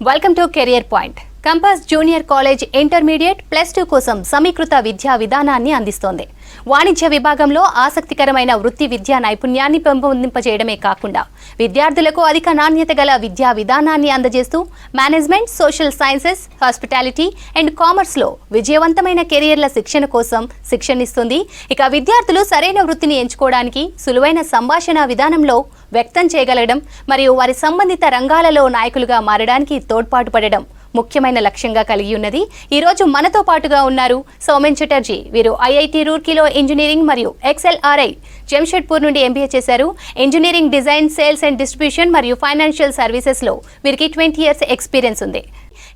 Welcome to career point. Compass junior college intermediate +2 కోసం సమీకృత విద్యా విధానాన్ని అందిస్తోంది. వాణిజ్య విభాగంలో ఆసక్తికరమైన వృత్తి విద్యా నైపుణ్యాన్ని పెంపొందింపజేయడమే కాకుండా విద్యార్థులకు అధిక నాణ్యత గల విద్యా విధానాన్ని అందజేస్తూ management, social sciences, hospitality and కామర్స్లో విజయవంతమైన కెరియర్ల శిక్షణ కోసం శిక్షణిస్తుంది. ఇక విద్యార్థులు సరైన వృత్తిని ఎంచుకోవడానికి సులువైన సంభాషణ విధానంలో వ్యక్తం చేయగలగడం మరియు వారి సంబంధిత రంగాలలో నాయకులుగా మారడానికి తోడ్పాటు పడడం ముఖ్యమైన లక్ష్యంగా కలిగి ఉన్నది. ఈ రోజు మనతో పాటుగా ఉన్నారు సౌమెన్ చటర్జీ. వీరు ఐఐటి రూర్కీలో ఇంజనీరింగ్ మరియు XLRI జంషెడ్పూర్ నుండి MBA చేశారు. Engineering design, sales and distribution మరియు ఫైనాన్షియల్ సర్వీసెస్లో వీరికి 20 years ఎక్స్పీరియన్స్ ఉంది.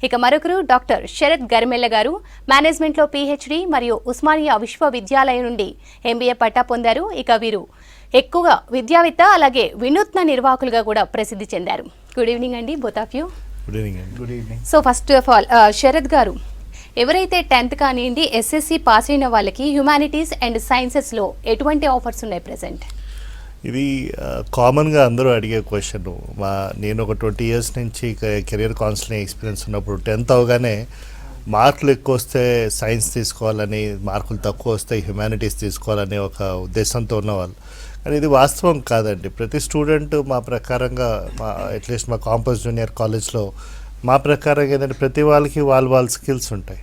ఇక మరొకరు డాక్టర్ శరత్ గరిమెల్ల గారు. మేనేజ్మెంట్లో PhD మరియు ఉస్మానియా విశ్వవిద్యాలయం నుండి MBA పట్టా పొందారు. ఇక వీరు ఎక్కువగా విద్యావేత్త అలాగే వినూత్న నిర్వాహకులుగా కూడా ప్రసిద్ధి చెందారు. గుడ్ ఈవినింగ్ అండి, both of you. Good evening. So first of all Sharath గారు, ఎవరైతే 10th కానివ్వండి SSC పాస్ అయిన వాళ్ళకి హ్యుమానిటీస్ అండ్ సైన్సెస్లో ఎటువంటి ఆఫర్స్ ఉన్నాయి ప్రెసెంట్? ఇది కామన్గా అందరూ అడిగే క్వశ్చన్. నేను ఒక 20 years నుంచి కెరియర్ కౌన్సిలింగ్ ఎక్స్పీరియన్స్ ఉన్నప్పుడు 10th అవగానే మార్కులు ఎక్కువ వస్తే సైన్స్ తీసుకోవాలని, మార్కులు తక్కువ వస్తే హ్యుమానిటీస్ తీసుకోవాలని ఒక ఉద్దేశంతో ఉన్నవాళ్ళు. కానీ ఇది వాస్తవం కాదండి. ప్రతి స్టూడెంట్ మా ప్రకారంగా అట్లీస్ట్ మా కాంపస్ జూనియర్ కాలేజ్లో మా ప్రకారంగా ఏంటంటే ప్రతి వాళ్ళకి వాళ్ళ స్కిల్స్ ఉంటాయి.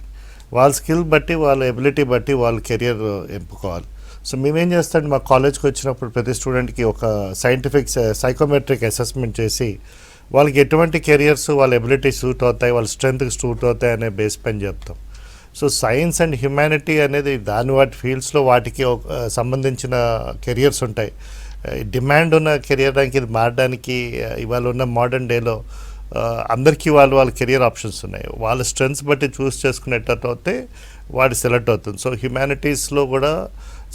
వాళ్ళ స్కిల్ బట్టి, వాళ్ళ ఎబిలిటీ బట్టి వాళ్ళ కెరియర్ ఎంపుకోవాలి. సో మేమేం చేస్తాం, మా కాలేజ్కి వచ్చినప్పుడు ప్రతి స్టూడెంట్కి ఒక సైంటిఫిక్ సైకోమెట్రిక్ అసెస్మెంట్ చేసి వాళ్ళకి ఎటువంటి కెరియర్స్ వాళ్ళ ఎబిలిటీ సూట్ అవుతాయి, వాళ్ళ స్ట్రెంగ్త్కి సూట్ అవుతాయి అనే బేస్ పైన చెప్తాం. సో సైన్స్ అండ్ హ్యుమానిటీ అనేది వాటి ఫీల్డ్స్లో వాటికి సంబంధించిన కెరియర్స్ ఉంటాయి. డిమాండ్ ఉన్న కెరియర్ ర్యాంక్ ఇది మారడానికి ఇవాళ ఉన్న మోడర్న్ డేలో అందరికీ వాళ్ళ కెరియర్ ఆప్షన్స్ ఉన్నాయి. వాళ్ళ స్ట్రెంగ్త్స్ బట్టి చూస్ చేసుకునేటట్టు అయితే వాడు సెలెక్ట్ అవుతుంది. సో హ్యుమానిటీస్లో కూడా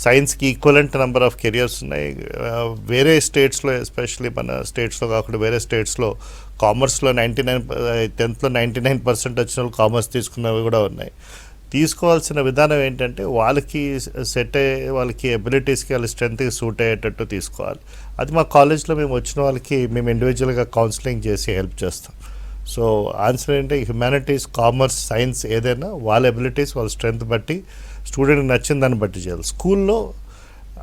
సైన్స్కి ఈక్వలెంట్ నెంబర్ ఆఫ్ కెరియర్స్ ఉన్నాయి. వేరే స్టేట్స్లో, ఎస్పెషల్లీ మన స్టేట్స్లో కాకుండా వేరే స్టేట్స్లో కామర్స్లో 10th 99% వచ్చిన వాళ్ళు కామర్స్ తీసుకున్నవి కూడా ఉన్నాయి. తీసుకోవాల్సిన విధానం ఏంటంటే వాళ్ళకి సెట్ అయ్యే, వాళ్ళకి ఎబిలిటీస్కి, వాళ్ళ స్ట్రెంత్కి సూట్ అయ్యేటట్టు తీసుకోవాలి. అది మా కాలేజ్లో మేము వచ్చిన వాళ్ళకి మేము ఇండివిజువల్గా కౌన్సిలింగ్ చేసి హెల్ప్ చేస్తాం. సో ఆన్సర్ ఏంటంటే హ్యుమానిటీస్, కామర్స్, సైన్స్ ఏదైనా వాళ్ళ ఎబిలిటీస్, వాళ్ళ స్ట్రెంత్ బట్టి స్టూడెంట్కి నచ్చిన దాన్ని బట్టి చేయాలి. స్కూల్లో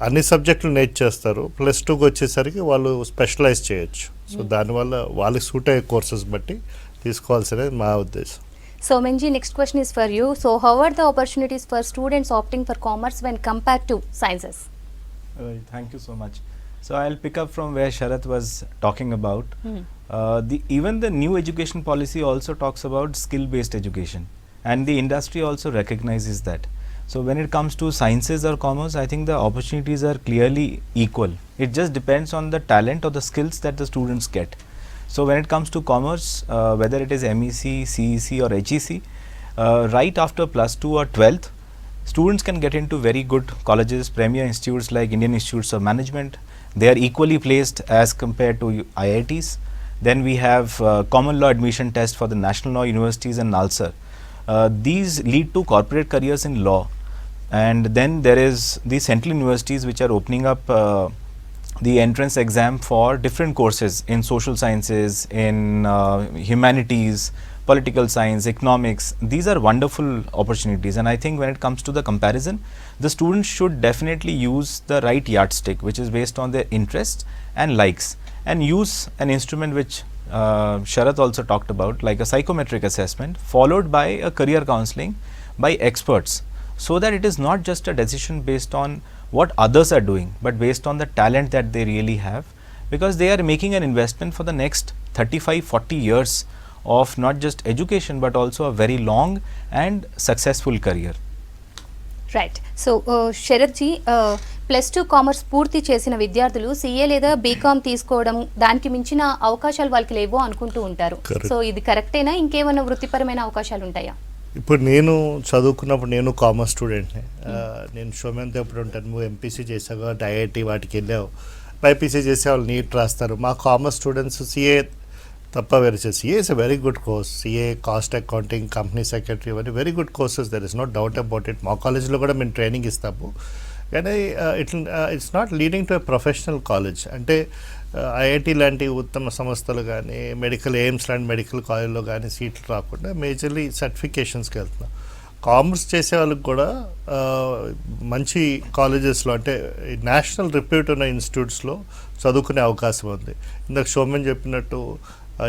అన్ని సబ్జెక్టులు నేర్చేస్తారు. +2కి వచ్చేసరికి వాళ్ళు స్పెషలైజ్ చేయొచ్చు. సో దానివల్ల వాళ్ళకి సూట్ అయ్యే కోర్సెస్ బట్టి తీసుకోవాల్సినది మా ఉద్దేశం. So Menji, next question is for you. So how are the opportunities for students opting for commerce when compared to sciences? Thank you so much. So I'll pick up from where Sharath was talking about. Even the new education policy also talks about skill-based education, and the industry also recognizes that. So when it comes to sciences or commerce, I think the opportunities are clearly equal. It just depends on the talent or the skills that the students get. So when it comes to commerce, whether it is MEC, CEC or HEC, right after +2 or 12th, students can get into very good colleges, premier institutes like Indian Institutes of Management. They are equally placed as compared to IITs. Then we have common law admission test for the national law universities and NALSA. These lead to corporate careers in law. And then there is the central universities which are opening up the entrance exam for different courses in social sciences, in humanities, political science, economics. These are wonderful opportunities, and I think when it comes to the comparison, the students should definitely use the right yardstick, which is based on their interests and likes, and use an instrument which Sharath also talked about, like a psychometric assessment followed by a career counseling by experts, so that it is not just a decision based on what others are doing, but based on the talent that they really have, because they are making an investment for the next 35-40 years of not just education but also a very long and successful career. Right. So Sharath ji, +2 commerce పూర్తి చేసిన విద్యార్థులు CA లేదా BCom తీసుకోవడం, దానికి మించిన అవకాశాలు వాళ్ళకి లేవో అనుకుంటూ ఉంటారు. సో ఇది కరెక్టేనా? ఇంకేమైనా వృత్తిపరమైన అవకాశాలు ఉంటాయా? ఇప్పుడు నేను చదువుకున్నప్పుడు నేను కామర్స్ స్టూడెంట్ని. నేను షోమెంతో ఎప్పుడు ఉంటాను, నువ్వు MPC చేసావు కాబట్టి IIT వాటికి వెళ్ళావు, BPC చేసే వాళ్ళు నీట్ రాస్తారు. మా కామర్స్ స్టూడెంట్స్ CA తప్ప వేరే చేసి, CA is a very good course. CA, cost accounting, company secretary, ఇవన్నీ very good courses. There is no doubt about it. మా కాలేజ్లో కూడా మేము ట్రైనింగ్ ఇస్తాము. కానీ it's not leading to a professional college. అంటే ఐఐటి లాంటి ఉత్తమ సంస్థలు కానీ ఎయిమ్స్ లాంటి మెడికల్ కాలేజ్లో కానీ సీట్లు రాకుండా మేజర్లీ సర్టిఫికేషన్స్కి వెళ్తున్నాం. కామర్స్ చేసే వాళ్ళకి కూడా మంచి కాలేజెస్లో అంటే నేషనల్ రిప్యూట్ ఉన్న ఇన్స్టిట్యూట్స్లో చదువుకునే అవకాశం ఉంది. ఇందాక సోమన్ చెప్పినట్టు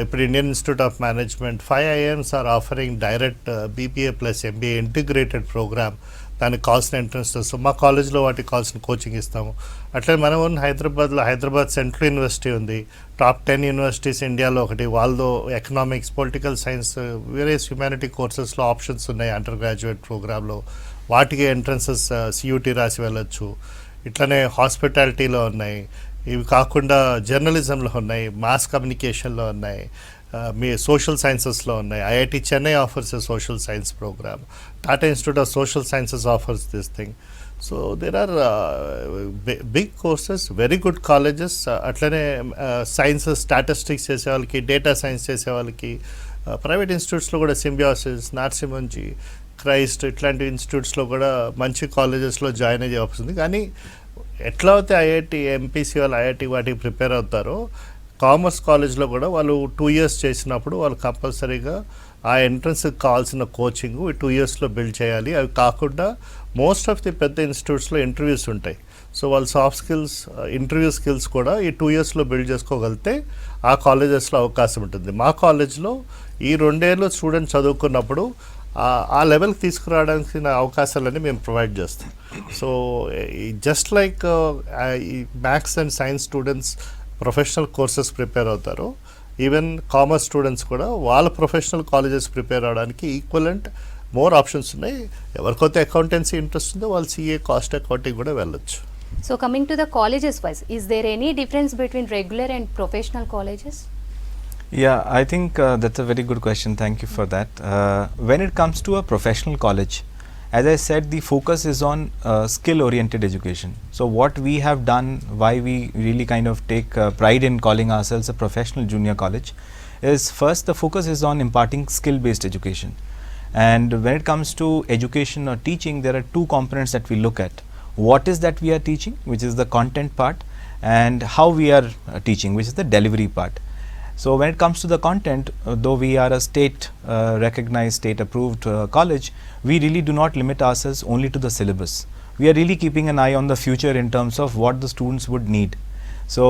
ఇప్పుడు Indian institute of management 5 IIMs are offering direct BBA plus MBA integrated program. దానికి కావాల్సిన ఎంట్రన్స్ టెస్ట్ మా కాలేజ్లో వాటికి కావాల్సిన కోచింగ్ ఇస్తాము. అట్లే మనం హైదరాబాద్లో హైదరాబాద్ సెంట్రల్ యూనివర్సిటీ ఉంది, టాప్ 10 యూనివర్సిటీస్ ఇండియాలో ఒకటి. వాళ్ళలో economics, political science, various humanity కోర్సెస్లో ఆప్షన్స్ ఉన్నాయి అండర్ గ్రాడ్యుయేట్ ప్రోగ్రాంలో. వాటికి ఎంట్రన్సెస్ CUT రాసి వెళ్ళొచ్చు. ఇట్లనే హాస్పిటాలిటీలో ఉన్నాయి, ఇవి కాకుండా జర్నలిజంలో ఉన్నాయి, మాస్ కమ్యూనికేషన్లో ఉన్నాయి, మీ సోషల్ సైన్సెస్లో ఉన్నాయి. IIT Chennai offers a social science program, Tata institute of social sciences offers this thing. So there are big courses, very good colleges. అట్లనే సైన్సెస్, స్టాటిస్టిక్స్ చేసే వాళ్ళకి, డేటా సైన్స్ చేసే వాళ్ళకి ప్రైవేట్ ఇన్స్టిట్యూట్స్లో కూడా సింబియాసిస్, నార్సింహంజీ, క్రైస్ట్ ఇట్లాంటి ఇన్స్టిట్యూట్స్లో కూడా మంచి కాలేజెస్లో జాయిన్ అయ్యే వస్తుంది. కానీ ఎట్లా అయితే IIT, MPC వాళ్ళు IIT వాటికి ప్రిపేర్ అవుతారో, కామర్స్ కాలేజ్లో కూడా వాళ్ళు 2 years చేసినప్పుడు వాళ్ళు కంపల్సరీగా ఆ ఎంట్రన్స్కి కావాల్సిన కోచింగ్ 2 yearsలో బిల్డ్ చేయాలి. అవి కాకుండా మోస్ట్ ఆఫ్ ది పెద్ద ఇన్స్టిట్యూట్స్లో ఇంటర్వ్యూస్ ఉంటాయి. సో వాళ్ళ సాఫ్ట్ స్కిల్స్, ఇంటర్వ్యూ స్కిల్స్ కూడా ఈ 2 yearsలో బిల్డ్ చేసుకోగలిగితే ఆ కాలేజెస్లో అవకాశం ఉంటుంది. మా కాలేజ్లో ఈ 2 years స్టూడెంట్ చదువుకున్నప్పుడు ఆ లెవెల్కి తీసుకురావడానికి అవకాశాలన్నీ మేము ప్రొవైడ్ చేస్తాం. సో జస్ట్ లైక్ ఈ maths and science students professional courses prepare అవుతారు, ఈవెన్ కామర్స్ స్టూడెంట్స్ కూడా వాళ్ళ ప్రొఫెషనల్ కాలేజెస్ ప్రిపేర్ అవడానికి ఈక్వలెంట్ మోర్ ఆప్షన్స్ ఉన్నాయి. ఎవరికైతే అకౌంటెన్సీ ఇంట్రెస్ట్ ఉందో వాళ్ళు CA, కాస్ట్ అకౌంటింగ్ కూడా వెళ్ళొచ్చు. So coming to the colleges wise, is there any difference between regular and professional colleges? Yeah, I think that's a very good question. Thank you for that. When it comes to a professional college, as I said, the focus is on skill-oriented education. So what we have done, why we really kind of take pride in calling ourselves a professional junior college, is first the focus is on imparting skill-based education. And when it comes to education or teaching, there are 2 components that we look at. What is that we are teaching, which is the content part, and how we are teaching, which is the delivery part. So when it comes to the content, though we are a state recognized, state approved college, we really do not limit ourselves only to the syllabus. We are really keeping an eye on the future in terms of what the students would need. So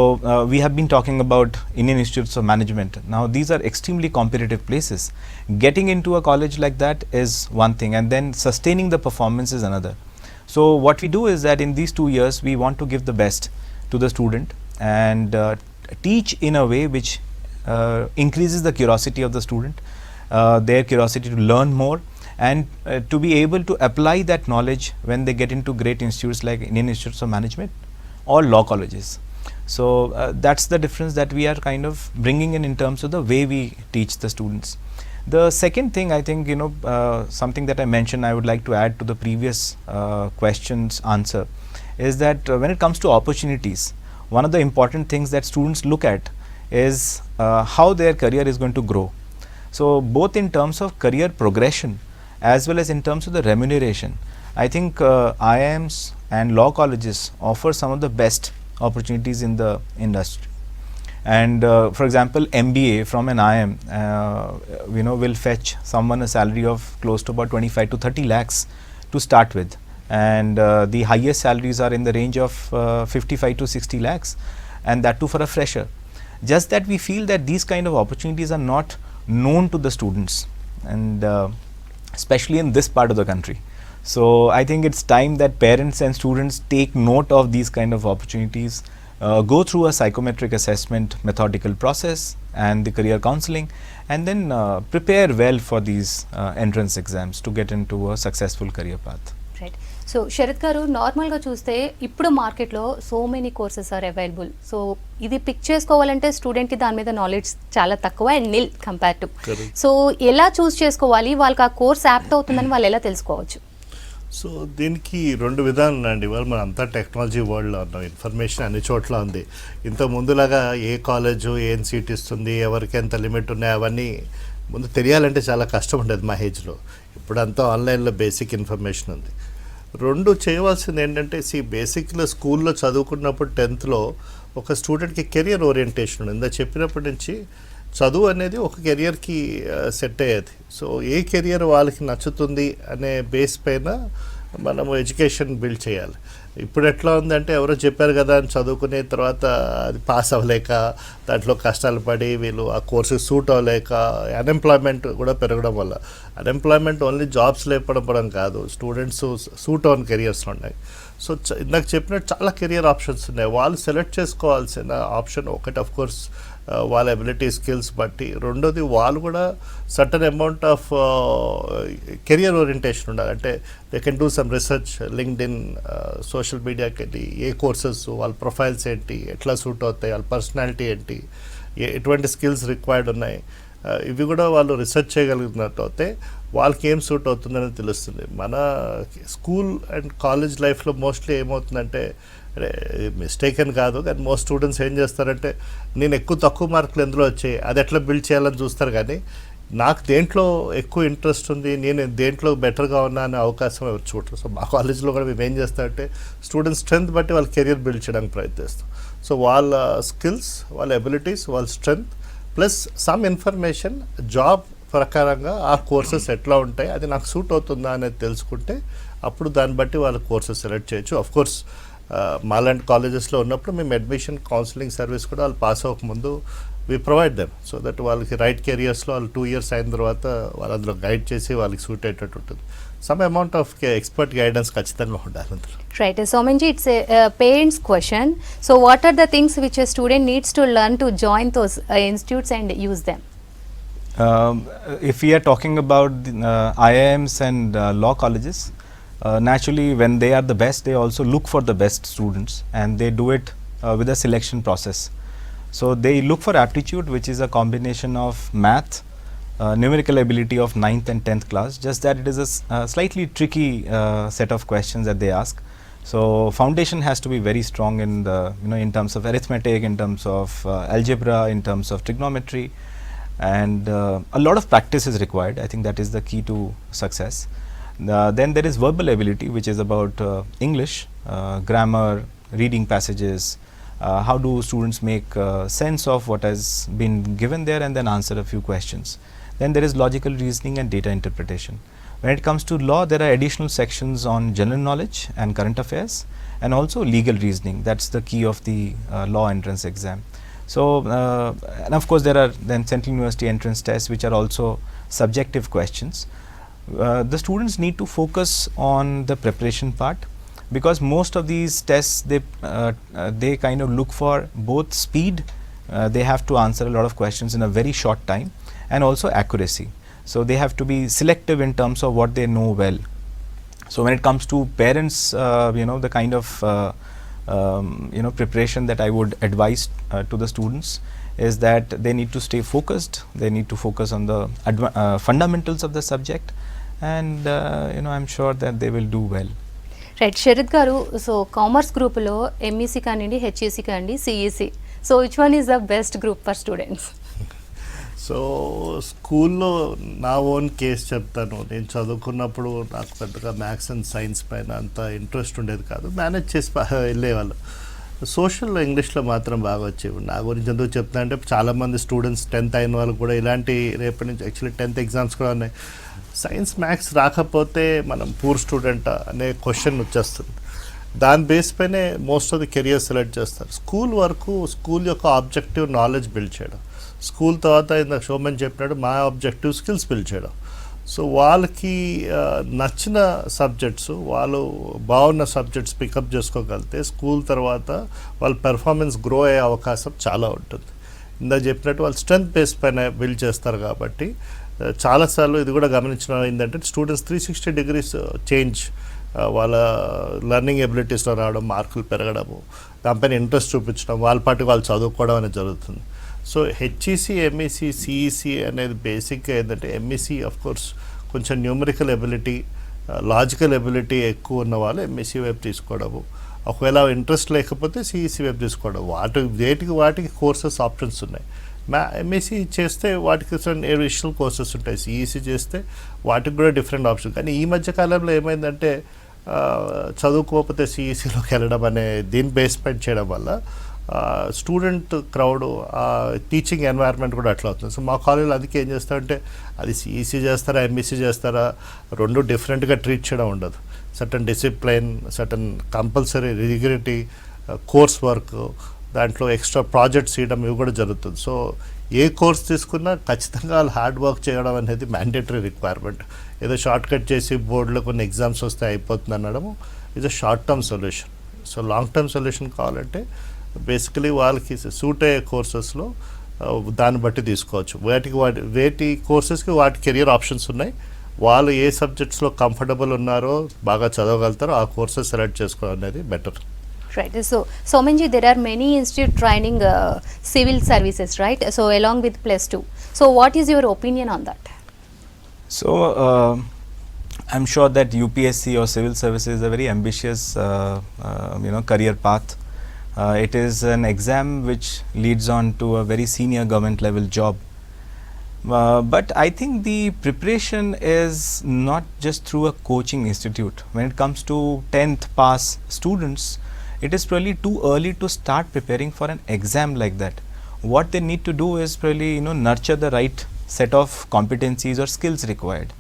we have been talking about Indian Institutes of Management. Now these are extremely competitive places. Getting into a college like that is one thing, and then sustaining the performance is another. So what we do is that in these 2 years we want to give the best to the student and teach in a way which increases the curiosity of the student, their curiosity to learn more, and to be able to apply that knowledge when they get into great institutes like Indian Institutes of Management or law colleges. So that's the difference that we are kind of bringing in terms of the way we teach the students. The second thing, I think, something that I mentioned, I would like to add to the previous question's answer, is that when it comes to opportunities, one of the important things that students look at is how their career is going to grow. So both in terms of career progression as well as in terms of the remuneration, I think IIMs and law colleges offer some of the best opportunities in the industry. And for example, MBA from an IIM will fetch someone a salary of close to about 25 to 30 lakhs to start with, and the highest salaries are in the range of 55 to 60 lakhs, and that too for a fresher. Just that we feel that these kind of opportunities are not known to the students, and especially in this part of the country. So I think it's time that parents and students take note of these kind of opportunities, go through a psychometric assessment methodical process and the career counseling, and then prepare well for these entrance exams to get into a successful career path. Right. So Sharath గారు, నార్మల్గా చూస్తే ఇప్పుడు మార్కెట్లో so many courses are available. So ఇది pick చేసుకోవాలంటే స్టూడెంట్కి దాని మీద నాలెడ్జ్ చాలా తక్కువ and nil compare to. So ఎలా చూస్ చేసుకోవాలి, వాళ్ళకి ఆ కోర్స్ యాప్ట్ అవుతుందని వాళ్ళు ఎలా తెలుసుకోవచ్చు? సో దీనికి 2 విధాలు ఉన్నాయండి. ఇవాళ మనం అంతా టెక్నాలజీ వరల్డ్లో ఉన్నాం, ఇన్ఫర్మేషన్ అన్ని చోట్ల ఉంది. ఇంత ముందులాగా ఏ కాలేజు ఏం సీట్ ఇస్తుంది, ఎవరికి ఎంత లిమిట్ ఉన్నాయి, అవన్నీ ముందు తెలియాలంటే చాలా కష్టం ఉండేది మా ఏజ్లో. ఇప్పుడు అంతా ఆన్లైన్లో బేసిక్ ఇన్ఫర్మేషన్ ఉంది. రెండు చేయవలసింది ఏంటంటే బేసిక్గా స్కూల్లో చదువుకున్నప్పుడు 10th ఒక స్టూడెంట్కి కెరియర్ ఓరియంటేషన్ ఉంది. ఇందా చెప్పినప్పటి నుంచి చదువు అనేది ఒక కెరియర్కి సెట్ అయ్యేది. సో ఏ కెరియర్ వాళ్ళకి నచ్చుతుంది అనే బేస్ పైన మనము ఎడ్యుకేషన్ బిల్డ్ చేయాలి. ఇప్పుడు ఎట్లా ఉందంటే ఎవరో చెప్పారు కదా అని చదువుకునే తర్వాత అది పాస్ అవ్వలేక దాంట్లో కష్టాలు పడి వీళ్ళు ఆ కోర్సుకి సూట్ అవ్వలేక అన్ఎంప్లాయ్మెంట్ కూడా పెరగడం వల్ల, అన్ఎంప్లాయ్మెంట్ ఓన్లీ జాబ్స్ లేకపోవడం కాదు, స్టూడెంట్స్ సూట్ ఆన్ కెరియర్స్ ఉన్నాయి. సో ఇందాక చెప్పినట్టు చాలా కెరియర్ ఆప్షన్స్ ఉన్నాయి. వాళ్ళు సెలెక్ట్ చేసుకోవాల్సిన ఆప్షన్ ఒకటి ఆఫ్ కోర్స్ వాళ్ళ ఎబిలిటీ స్కిల్స్ బట్టి, రెండోది వాళ్ళు కూడా certain amount of career orientation ఉండాలి. అంటే they can do some research, LinkedIn, social మీడియాకి వెళ్ళి ఏ కోర్సెస్, వాళ్ళ ప్రొఫైల్స్ ఏంటి, ఎట్లా సూట్ అవుతాయి, వాళ్ళ పర్సనాలిటీ ఏంటి, ఎటువంటి స్కిల్స్ రిక్వైర్డ్ ఉన్నాయి, ఇవి కూడా వాళ్ళు రీసెర్చ్ చేయగలిగినట్టు అయితే వాళ్ళకి ఏం సూట్ అవుతుందని తెలుస్తుంది. మన స్కూల్ అండ్ కాలేజ్ లైఫ్లో మోస్ట్లీ ఏమవుతుందంటే, మిస్టేక్ అని కాదు కానీ మోస్ట్ స్టూడెంట్స్ ఏం చేస్తారంటే నేను తక్కువ మార్కులు ఎందులో వచ్చాయి అది ఎట్లా బిల్డ్ చేయాలని చూస్తారు, కానీ నాకు దేంట్లో ఎక్కువ ఇంట్రెస్ట్ ఉంది, నేను దేంట్లో బెటర్గా ఉన్నా అనే అవకాశం ఎవరు చూడరు. సో మా కాలేజ్లో కూడా మేము ఏం చేస్తామంటే స్టూడెంట్స్ స్ట్రెంత్ బట్టి వాళ్ళ కెరియర్ బిల్డ్ చేయడానికి ప్రయత్నిస్తాం. సో వాళ్ళ స్కిల్స్, వాళ్ళ ఎబిలిటీస్, వాళ్ళ strength plus some information job ప్రకారంగా ఆ కోర్సెస్ ఎట్లా ఉంటాయి, అది నాకు సూట్ అవుతుందా అనేది తెలుసుకుంటే అప్పుడు దాన్ని బట్టి వాళ్ళ కోర్సెస్ సెలెక్ట్ చేయొచ్చు. ఆఫ్ కోర్స్ మాలాంటి కాలేజెస్లో ఉన్నప్పుడు మేము అడ్మిషన్ కౌన్సిలింగ్ సర్వీస్ కూడా వాళ్ళు పాస్ అవ్వకముందు we provide them, so that వాళ్ళకి రైట్ కెరియర్స్లో వాళ్ళు 2 years అయిన తర్వాత వాళ్ళు అందులో గైడ్ చేసి వాళ్ళకి సూట్ అయ్యేటట్టు ఉంటుంది. Some amount of expert guidance ఖచ్చితంగా ఉండాలి అందులో. Right. So, Somanji, it's a parent's question. So, what are the things which a student needs to learn to join those institutes and use them? If we are talking about the, IIMs and law colleges, naturally when they are the best, they also look for the best students and they do it with a selection process. So they look for aptitude, which is a combination of math, numerical ability of 9th and 10th class, just that it is a slightly tricky set of questions that they ask. So foundation has to be very strong in the, in terms of arithmetic, in terms of algebra, in terms of trigonometry, and a lot of practice is required. I think that is the key to success. Then there is verbal ability, which is about English, grammar, reading passages, how do students make sense of what has been given there and then answer a few questions. Then there is logical reasoning and data interpretation. When it comes to law, there are additional sections on general knowledge and current affairs, and also legal reasoning. That's the key of the law entrance exam. So and of course there are then Central University entrance tests, which are also subjective questions. The students need to focus on the preparation part, because most of these tests they kind of look for both speed, they have to answer a lot of questions in a very short time, and also accuracy. So they have to be selective in terms of what they know well. So when it comes to parents, the kind of preparation that I would advise to the students is that they need to stay focused, they need to focus on the fundamentals of the subject, and I'm sure that they will do well. Right, Sharath గారు, so commerce గ్రూప్లో MEC కానివ్వండి, HEC కానివ్వండి, CEC, so which one is the best group for students? So స్కూల్లో నా own case చెప్తాను. నేను చదువుకున్నప్పుడు నాకు పెద్దగా మ్యాథ్స్ అండ్ సైన్స్ పైన అంత ఇంట్రెస్ట్ ఉండేది కాదు, మేనేజ్ చేసి వెళ్ళేవాళ్ళు. సోషల్ ఇంగ్లీష్లో మాత్రం బాగా వచ్చేవి. నా గురించి ఎందుకు చెప్తా అంటే చాలామంది స్టూడెంట్స్ 10th అయిన వాళ్ళు కూడా ఇలాంటి రేపటి నుంచి యాక్చువల్లీ 10th ఎగ్జామ్స్ కూడా ఉన్నాయి. సైన్స్ మ్యాథ్స్ రాకపోతే మనం పూర్ స్టూడెంట్ అనే క్వశ్చన్ వచ్చేస్తుంది. దాని బేస్ పైనే most of the career select చేస్తారు. స్కూల్ వరకు స్కూల్ యొక్క ఆబ్జెక్టివ్ నాలెడ్జ్ బిల్డ్ చేయడం, స్కూల్ తర్వాత ఇందాక షోమన్ చెప్పినట్టు మా ఆబ్జెక్టివ్ స్కిల్స్ బిల్డ్ చేయడం. సో వాళ్ళకి నచ్చిన సబ్జెక్ట్స్, వాళ్ళు బాగున్న సబ్జెక్ట్స్ పికప్ చేసుకోగలిగితే స్కూల్ తర్వాత వాళ్ళ పెర్ఫార్మెన్స్ గ్రో అయ్యే అవకాశం చాలా ఉంటుంది. ఇందాక చెప్పినట్టు వాళ్ళు స్ట్రెంత్ బేస్ పైన బిల్డ్ చేస్తారు. కాబట్టి చాలాసార్లు ఇది కూడా గమనించడం ఏంటంటే స్టూడెంట్స్ 360 degrees చేంజ్ వాళ్ళ లెర్నింగ్ ఎబిలిటీస్లో రావడం, మార్కులు పెరగడము, దానిపైన ఇంట్రెస్ట్ చూపించడం, వాళ్ళ పాటికి వాళ్ళు చదువుకోవడం అనేది జరుగుతుంది. సో హెచ్ఈసీ, ఎంఈసీ, సిఈసీ అనేది బేసిక్గా ఏంటంటే ఎంఈసీ ఆఫ్ కోర్స్ కొంచెం న్యూమరికల్ ఎబిలిటీ, లాజికల్ ఎబిలిటీ ఎక్కువ ఉన్న వాళ్ళు ఎంఈసీ వైపు తీసుకోవడము, ఒకవేళ ఇంట్రెస్ట్ లేకపోతే సిఈసీ వైపు తీసుకోవడం. వాటికి కోర్సెస్ ఆప్షన్స్ ఉన్నాయి. ఎంఈసీ చేస్తే వాటికి అడిషనల్ కోర్సెస్ ఉంటాయి, సిఈసీ చేస్తే వాటికి కూడా డిఫరెంట్ ఆప్షన్. కానీ ఈ మధ్య కాలంలో ఏమైందంటే చదువుకోకపోతే సిఈసిలోకి వెళ్ళడం అనే దీన్ని బేస్మెంట్ చేయడం వల్ల స్టూడెంట్ క్రౌడ్ టీచింగ్ ఎన్వైర్న్మెంట్ కూడా అట్లా అవుతుంది. సో మా కాలేజీలో అందుకే ఏం చేస్తారంటే అది సిఈసి చేస్తారా ఎంఈసి చేస్తారా రెండు డిఫరెంట్గా ట్రీట్ చేయడం ఉండదు. Certain discipline, certain compulsory regulatory course work, దాంట్లో ఎక్స్ట్రా ప్రాజెక్ట్స్ చేయడం ఇవి కూడా జరుగుతుంది. సో ఏ కోర్స్ తీసుకున్నా ఖచ్చితంగా వాళ్ళు హార్డ్ వర్క్ చేయడం అనేది మ్యాండేటరీ రిక్వైర్మెంట్. ఏదో షార్ట్ కట్ చేసి బోర్డులో కొన్ని ఎగ్జామ్స్ వస్తే అయిపోతుంది అనడం ఇది short term solution. So long term solution కావాలంటే బేసికలీ వాళ్ళకి సూట్ అయ్యే కోర్సెస్లో దాన్ని బట్టి తీసుకోవచ్చు. వేటి కోర్సెస్కి వాటి కెరియర్ ఆప్షన్స్ ఉన్నాయి. వాళ్ళు ఏ సబ్జెక్ట్స్లో కంఫర్టబుల్ ఉన్నారో బాగా చదవగలుగుతారో ఆ కోర్సెస్ సెలెక్ట్ చేసుకోవడం అనేది better. Right. So, Somenji, there are many institute training civil services, right? So, along with +2. So, what is your opinion on that? So, I'm sure that UPSC or civil services is a very ambitious, career path. It is an exam which leads on to a very senior government level job. But I think the preparation is not just through a coaching institute. When it comes to 10th pass students, it is probably too early to start preparing for an exam like that. What they need to do is probably nurture the right set of competencies or skills required.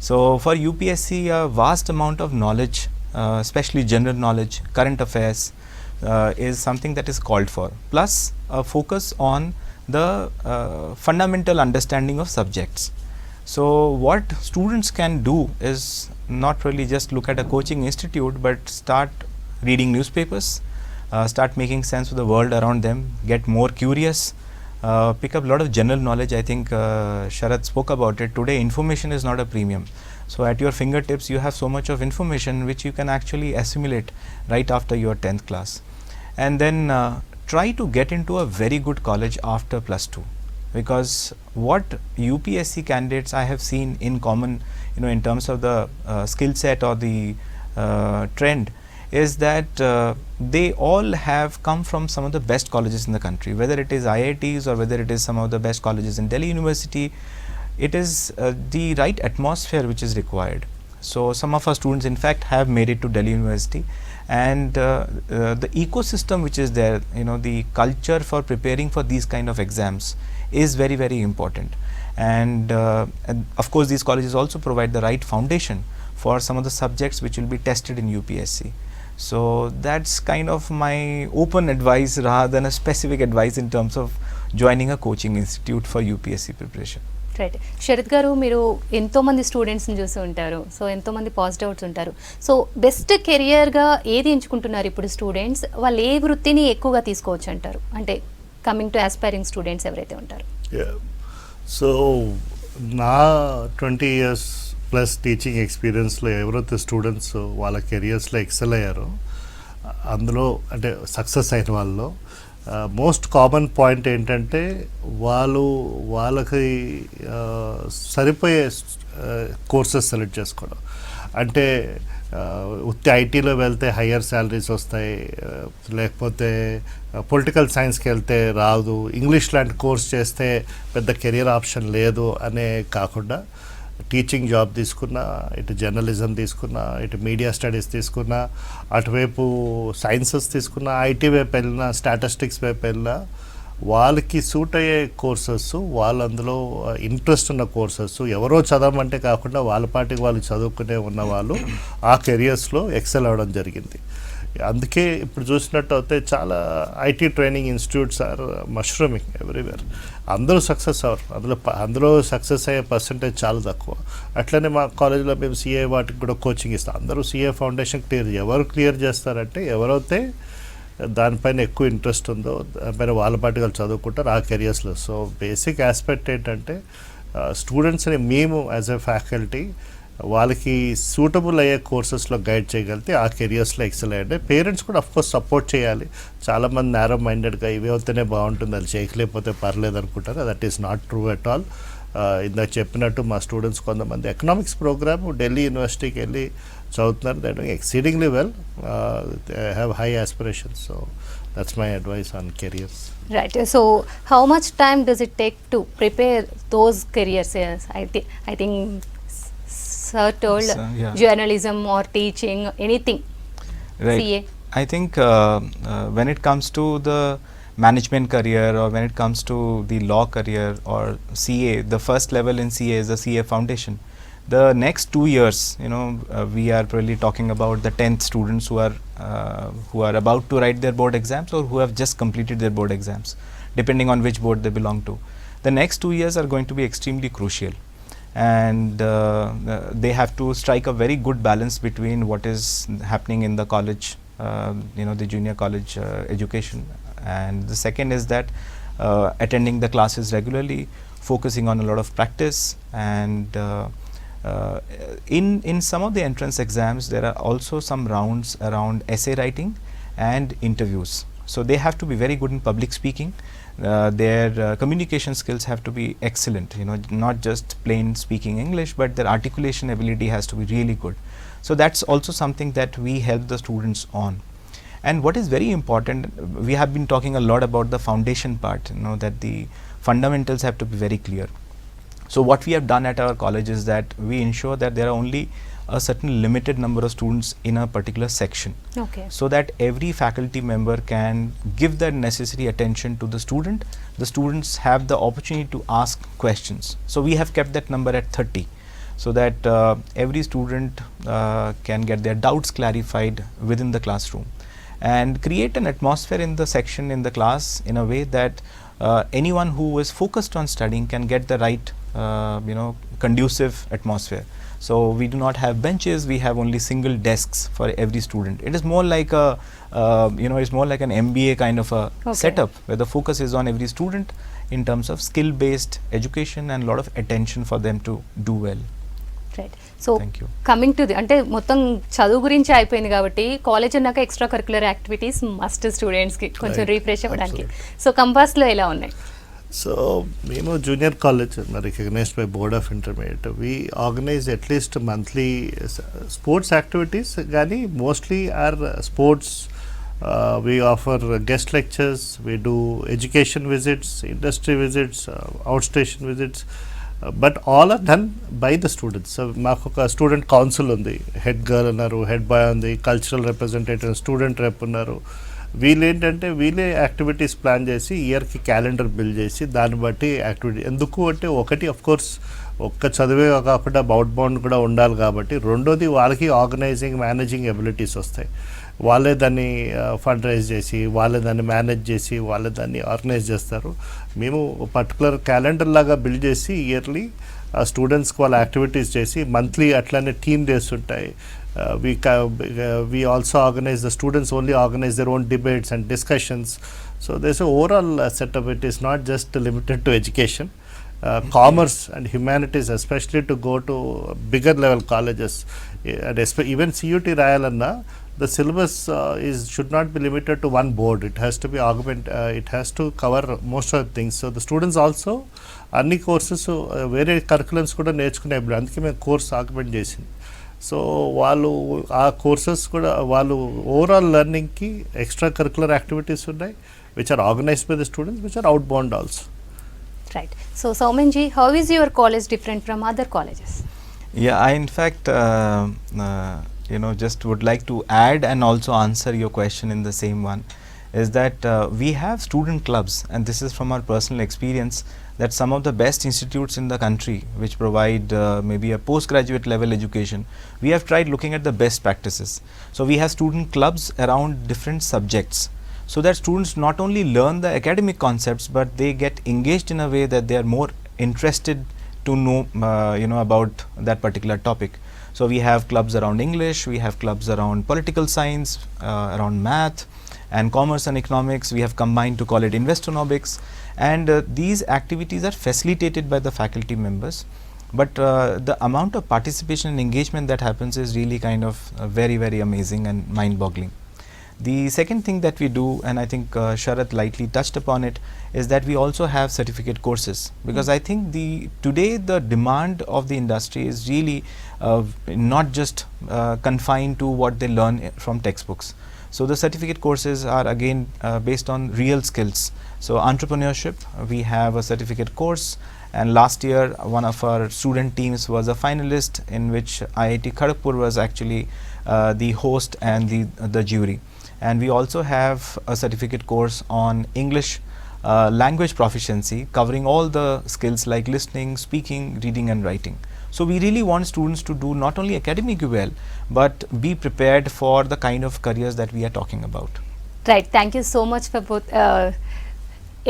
So for UPSC, a vast amount of knowledge, especially general knowledge, current affairs, is something that is called for. Plus a focus on the fundamental understanding of subjects. So what students can do is not really just look at a coaching institute, but start reading newspapers, start making sense of the world around them, get more curious, pick up a lot of general knowledge. I think Sarath spoke about it. Today information is not a premium. So at your fingertips you have so much of information which you can actually assimilate right after your 10th class. And then try to get into a very good college after +2, because what UPSC candidates I have seen in common, in terms of the skill set or the trend, is that they all have come from some of the best colleges in the country, whether it is IITs or whether it is some of the best colleges in Delhi University. It is the right atmosphere which is required. So some of our students in fact have made it to Delhi University, and the ecosystem which is there, the culture for preparing for these kind of exams is very, very important. And of course these colleges also provide the right foundation for some of the subjects which will be tested in UPSC. So that's kind of my open advice rather than a specific advice in terms of joining a coaching institute for UPSC preparation. Right. Sharath గారు, మీరు ఎంతోమంది స్టూడెంట్స్ని చూసి ఉంటారు. So ఎంతోమంది pass outs ఉంటారు. So best కెరియర్గా ఏది ఎంచుకుంటున్నారు ఇప్పుడు స్టూడెంట్స్? వాళ్ళు ఏ వృత్తిని ఎక్కువగా తీసుకోవచ్చు అంటారు, అంటే కమింగ్ టు ఆస్పైరింగ్ స్టూడెంట్స్ ఎవరైతే ఉంటారు? సో నా 20 years ప్లస్ టీచింగ్ ఎక్స్పీరియన్స్లో ఎవరైతే స్టూడెంట్స్ వాళ్ళ కెరియర్స్లో ఎక్సెల్ అయ్యారో, అందులో అంటే సక్సెస్ అయిన వాళ్ళలో మోస్ట్ కామన్ పాయింట్ ఏంటంటే వాళ్ళకి సరిపోయే కోర్సెస్ సెలెక్ట్ చేసుకోవడం. అంటే ఉత్తి ఐటీలో వెళ్తే హయ్యర్ శాలరీస్ వస్తాయి, లేకపోతే పొలిటికల్ సైన్స్కి వెళ్తే రాదు, ఇంగ్లీష్ లాంటి కోర్స్ చేస్తే పెద్ద కెరియర్ ఆప్షన్ లేదు అనే కాకుండా టీచింగ్ జాబ్ తీసుకున్నా, ఇటు జర్నలిజం తీసుకున్నా, ఇటు మీడియా స్టడీస్ తీసుకున్నా, అటువైపు సైన్సెస్ తీసుకున్నా, ఐటీ వైపు వెళ్ళినా, స్టాటిస్టిక్స్ వైపు వెళ్ళినా, వాళ్ళకి సూట్ అయ్యే కోర్సెస్, వాళ్ళు అందులో ఇంట్రెస్ట్ ఉన్న కోర్సెస్, ఎవరో చదవమంటే కాకుండా వాళ్ళ పాటికి వాళ్ళు చదువుకునే ఉన్న వాళ్ళు ఆ కెరియర్స్లో ఎక్సెల్ అవ్వడం జరిగింది. అందుకే ఇప్పుడు చూసినట్టు అయితే చాలా IT training institutes are mushrooming everywhere. అందరూ సక్సెస్ అవ్వరు, అందులో సక్సెస్ అయ్యే పర్సంటేజ్ చాలా తక్కువ. అట్లనే మా కాలేజీలో మేము సిఏ వాటికి కూడా కోచింగ్ ఇస్తాం. అందరూ సిఏ ఫౌండేషన్ ఎవరు క్లియర్ చేస్తారంటే ఎవరైతే దానిపైన ఎక్కువ ఇంట్రెస్ట్ ఉందో, దానిపైన వాళ్ళ పాటికి వాళ్ళు చదువుకుంటారు ఆ కెరియర్స్లో. సో బేసిక్ ఆస్పెక్ట్ ఏంటంటే స్టూడెంట్స్ని మేము యాజ్ ఎ ఫ్యాకల్టీ వాళ్ళకి సూటబుల్ అయ్యే కోర్సెస్లో గైడ్ చేయగలిగితే ఆ కెరియర్స్లో ఎక్సెల్ అయ్యండి. పేరెంట్స్ కూడా అఫ్కోర్స్ సపోర్ట్ చేయాలి. చాలామంది నేరో మైండెడ్గా ఇవి అవుతేనే బాగుంటుంది, అది చేయలేకపోతే పర్లేదు అనుకుంటారు. That is not true at all. ఇందాక చెప్పినట్టు మా స్టూడెంట్స్ కొంతమంది ఎకనామిక్స్ ప్రోగ్రామ్ ఢిల్లీ యూనివర్సిటీకి వెళ్ళి చదువుతున్నారు. They doing exceedingly well, they have high aspirations. So that's my advice on careers. Right. So how much time does it take to prepare those careers? Yes, I think sir told So, yeah. journalism or teaching, anything. Right. CA. I think when it comes to the management career or when it comes to the law career or CA, the first level in CA is the CA foundation. The next 2 years, we are probably talking about the 10th students who are about to write their board exams or who have just completed their board exams, depending on which board they belong to. The next 2 years are going to be extremely crucial, and they have to strike a very good balance between what is happening in the college, the junior college education, and the second is that attending the classes regularly, focusing on a lot of practice, and in some of the entrance exams there are also some rounds around essay writing and interviews. So they have to be very good in public speaking. Their communication skills have to be excellent, not just plain speaking English, but their articulation ability has to be really good. So that's also something that we help the students on. And what is very important, we have been talking a lot about the foundation part, that the fundamentals have to be very clear. So what we have done at our college is that we ensure that there are only a certain limited number of students in a particular section, so that every faculty member can give the necessary attention to the student. The students have the opportunity to ask questions. So we have kept that number at 30, so that every student can get their doubts clarified within the classroom, and create an atmosphere in the section, in the class, in a way that anyone who is focused on studying can get the right conducive atmosphere. So we do not have benches, we have only single desks for every student. It is more like a it's more like an MBA kind of a setup, where the focus is on every student in terms of skill based education and a lot of attention for them to do well. Right. So coming to the, అంటే మొత్తం చదువు గురించి అయిపోయింది కాబట్టి college అన్నాక extra curricular activities must స్టూడెంట్స్కి కొంచెం refresh అవ్వడానికి. సో కంపాస్లో ఎలా ఉన్నాయి? సో మేము junior college recognised by board of intermediate. We organise at least monthly sports activities, కానీ mostly are sports. We offer guest lectures, we do education visits, industry visits, outstation visits. But all are done by the students. So మాకు ఒక student council ఉంది, head girl ఉన్నారు, head bye ఉంది, cultural representative, student రెప్ ఉన్నారు. వీళ్ళు ఏంటంటే వీళ్ళే activities plan చేసి ఇయర్కి క్యాలెండర్ బిల్డ్ చేసి దాన్ని బట్టి యాక్టివిటీ. ఎందుకు అంటే ఒకటి అఫ్ కోర్స్ ఒక్క చదివే కాకుండా అవుట్ బౌండ్ కూడా ఉండాలి కాబట్టి, రెండోది వాళ్ళకి ఆర్గనైజింగ్ మేనేజింగ్ ఎబిలిటీస్ వస్తాయి. వాళ్ళే దాన్ని ఫండ్ రైజ్ చేసి, వాళ్ళే దాన్ని మేనేజ్ చేసి, వాళ్ళే దాన్ని ఆర్గనైజ్ చేస్తారు. మేము పర్టికులర్ క్యాలెండర్ లాగా బిల్డ్ చేసి ఇయర్లీ స్టూడెంట్స్కి వాళ్ళ యాక్టివిటీస్ చేసి, మంత్లీ అట్లానే టీమ్ డేస్ ఉంటాయి. We also organize, the students only organize their own debates and discussions. So there's an overall setup. It is not just limited to education. Commerce and humanities, especially to go to bigger level colleges, and even CUT Rayalanna, the syllabus should not be limited to one board. It has to be it has to cover most of the things. So the students also అన్ని courses వేరే curriculums కూడా నేర్చుకునే, అందుకే మేము course augment చేసింది. So వాళ్ళు ఆ courses కూడా వాళ్ళు ఓవరాల్ లెర్నింగ్కి ఎక్స్ట్రా కరికులర్ యాక్టివిటీస్ ఉన్నాయి, which are organized by the students, which are outbound also. Right. So Saumenji, how is your college different from other colleges? Yeah, I in fact just would like to add and also answer your question in the same one, is that we have student clubs, and this is from our personal experience, that some of the best institutes in the country which provide maybe a postgraduate level education, we have tried looking at the best practices. So we have student clubs around different subjects, so that students not only learn the academic concepts, but they get engaged in a way that they are more interested to know about that particular topic. So we have clubs around English, we have clubs around political science, around math and commerce and economics. We have combined to call it investonomics, and these activities are facilitated by the faculty members, but the amount of participation and engagement that happens is really kind of very, very amazing and mind boggling. The second thing that we do, and I think Sarath lightly touched upon it, is that we also have certificate courses, because I think today the demand of the industry is really not just confined to what they learn from textbooks. So the certificate courses are again based on real skills. So entrepreneurship, we have a certificate course, And last year, one of our student teams was a finalist, in which IIT Kharagpur was actually the host and the jury. And we also have a certificate course on English language proficiency, covering all the skills like listening, speaking, reading and writing. So we really want students to do not only academic well, but be prepared for the kind of careers that we are talking about. Right thank you so much for both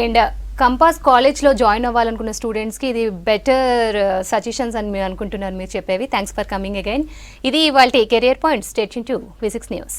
and compass కాలేజ్లో join అవ్వాలనుకున్న స్టూడెంట్స్కి ఇది better suggestions అని మీరు అనుకుంటున్నారు మీరు చెప్పేవి. Thanks for coming again. ఇది ఇవాళ career point. State to V6 news.